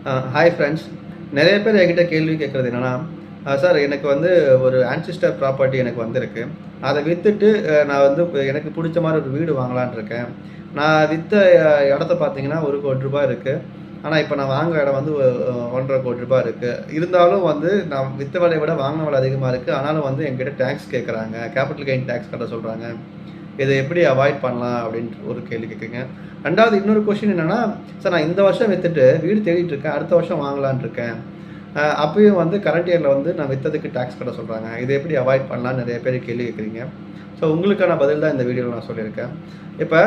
Hi friends. நிறைய பேர் என்கிட்ட கேள்வி கேட்குறது என்னென்னா, சார் எனக்கு வந்து ஒரு ஆன்சிஸ்டர் ப்ராப்பர்ட்டி எனக்கு வந்திருக்கு. அதை விற்றுட்டு நான் வந்து இப்போ எனக்கு பிடிச்ச மாதிரி ஒரு வீடு வாங்கலான்னு இருக்கேன். நான் விற்ற இடத்த பார்த்தீங்கன்னா ரூ. 1,00,00,000 இருக்குது. ஆனால் இப்போ நான் வாங்குற இடம் வந்து ரூ. 1,50,00,000 இருக்குது. இருந்தாலும் வந்து நான் விற்ற விலையை விட வாங்கின விலை அதிகமாக இருக்குது. ஆனாலும் வந்து என்கிட்ட டேக்ஸ் கேட்குறாங்க. கேபிட்டல் கெயின் டேக்ஸ் கட்ட சொல்கிறாங்க. இதை எப்படி அவாய்ட் பண்ணலாம் அப்படின்ட்டு ஒரு கேள்வி கேட்குறீங்க. 2வது இன்னொரு கொஸ்டின் என்னென்னா, சார் நான் இந்த வருஷம் விற்றுட்டு வீடு தேடிட்டு இருக்கேன். அடுத்த வருஷம் வாங்கலான்னு இருக்கேன். அப்பயும் வந்து கரண்ட் இயரில் வந்து நான் விற்றதுக்கு டேக்ஸ் கட்ட சொல்கிறாங்க. இதை எப்படி அவாய்ட் பண்ணலாம்னு நிறைய பேர் கேள்வி கேட்குறீங்க. ஸோ உங்களுக்கான பதில் தான் இந்த வீடியோவில் நான் சொல்லியிருக்கேன். இப்போ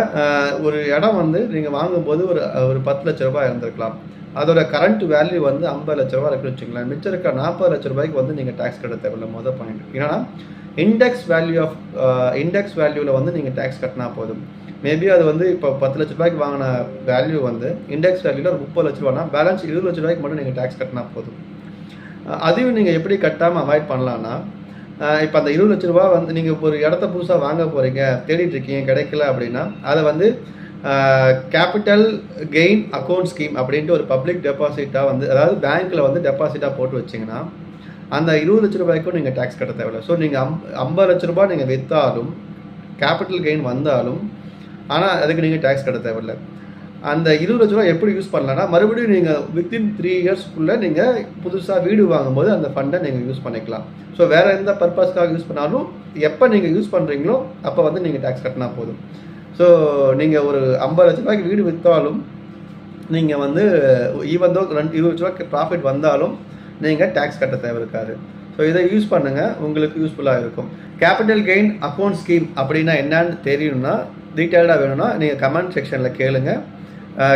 ஒரு இடம் வந்து நீங்கள் வாங்கும்போது ஒரு ஒரு ரூ. 10,00,000 இருந்திருக்கலாம். அதோட கரண்ட் வேல்யூ வந்து ரூ. 50,00,000 இருக்குன்னு வச்சுங்களேன். மிச்சம் இருக்க ரூ. 40,00,000 வந்து நீங்கள் டேக்ஸ் கட்ட தேவையில்லை. மொதல் பாயிண்ட் ஏன்னா இண்டெக்ஸ் வேல்யூவில் வந்து நீங்கள் டேக்ஸ் கட்டினா போதும். மேபி அது வந்து இப்போ ரூ. 10,00,000 வாங்கின வேல்யூ வந்து இண்டெக்ஸ் வேல்யூவில் ஒரு ரூ. 30,00,000 பேலன்ஸ் ரூ. 20,00,000 மட்டும் நீங்கள் டேக்ஸ் கட்டினா போதும். அதையும் நீங்கள் எப்படி கட்டாமல் அவாய்ட் பண்ணலான்னா, இப்போ அந்த ரூ. 20,00,000 வந்து நீங்கள் ஒரு இடத்த புதுசாக வாங்க போகிறீங்க, தேடிட்டு இருக்கீங்க, கிடைக்கல அப்படின்னா அதை வந்து கேபிட்டல் கெயின் அக்கௌண்ட் ஸ்கீம் அப்படின்ட்டு ஒரு பப்ளிக் டெபாசிட்டாக வந்து, அதாவது பேங்க்கில் வந்து டெபாசிட்டாக போட்டு வச்சிங்கன்னா அந்த ரூ. 20,00,000 நீங்கள் டேக்ஸ் கட்ட தேவையில்லை. ஸோ நீங்கள் ரூ. 50,00,000 நீங்கள் விற்றாலும் கேபிட்டல் கெயின் வந்தாலும் ஆனால் அதுக்கு நீங்கள் டேக்ஸ் கட்ட தேவையில்லை. அந்த ரூ. 20,00,000 எப்படி யூஸ் பண்ணலான்னா, மறுபடியும் நீங்கள் வித்தின் 3 இயர்ஸ்க்குள்ளே நீங்கள் புதுசாக வீடு வாங்கும்போது அந்த ஃபண்டை நீங்கள் யூஸ் பண்ணிக்கலாம். ஸோ வேறு எந்த பர்பஸ்க்காக யூஸ் பண்ணாலும் எப்போ நீங்கள் யூஸ் பண்ணுறீங்களோ அப்போ வந்து நீங்கள் டேக்ஸ் கட்டினா போதும். ஸோ நீங்கள் ஒரு ரூ. 50,00,000 வீடு விற்றாலும் நீங்கள் வந்து ஈவன் தோ ரூ. 20,00,000 ப்ராஃபிட் வந்தாலும் நீங்கள் டேக்ஸ் கட்ட தேவை இருக்காது. ஸோ இதை யூஸ் பண்ணுங்கள், உங்களுக்கு யூஸ்ஃபுல்லாக இருக்கும். கேபிட்டல் கெயின் அக்கௌண்ட் ஸ்கீம் அப்படின்னா என்னன்னு தெரியணும்னா, டீட்டெயில்டாக வேணும்னா நீங்கள் கமெண்ட் செக்ஷனில் கேளுங்க.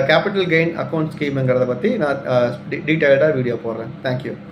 கேபிட்டல் கெயின் அக்கௌண்ட் ஸ்கீமுங்கிறத பற்றி நான் டீட்டெயில்டாக வீடியோ போடுறேன். தேங்க்யூ.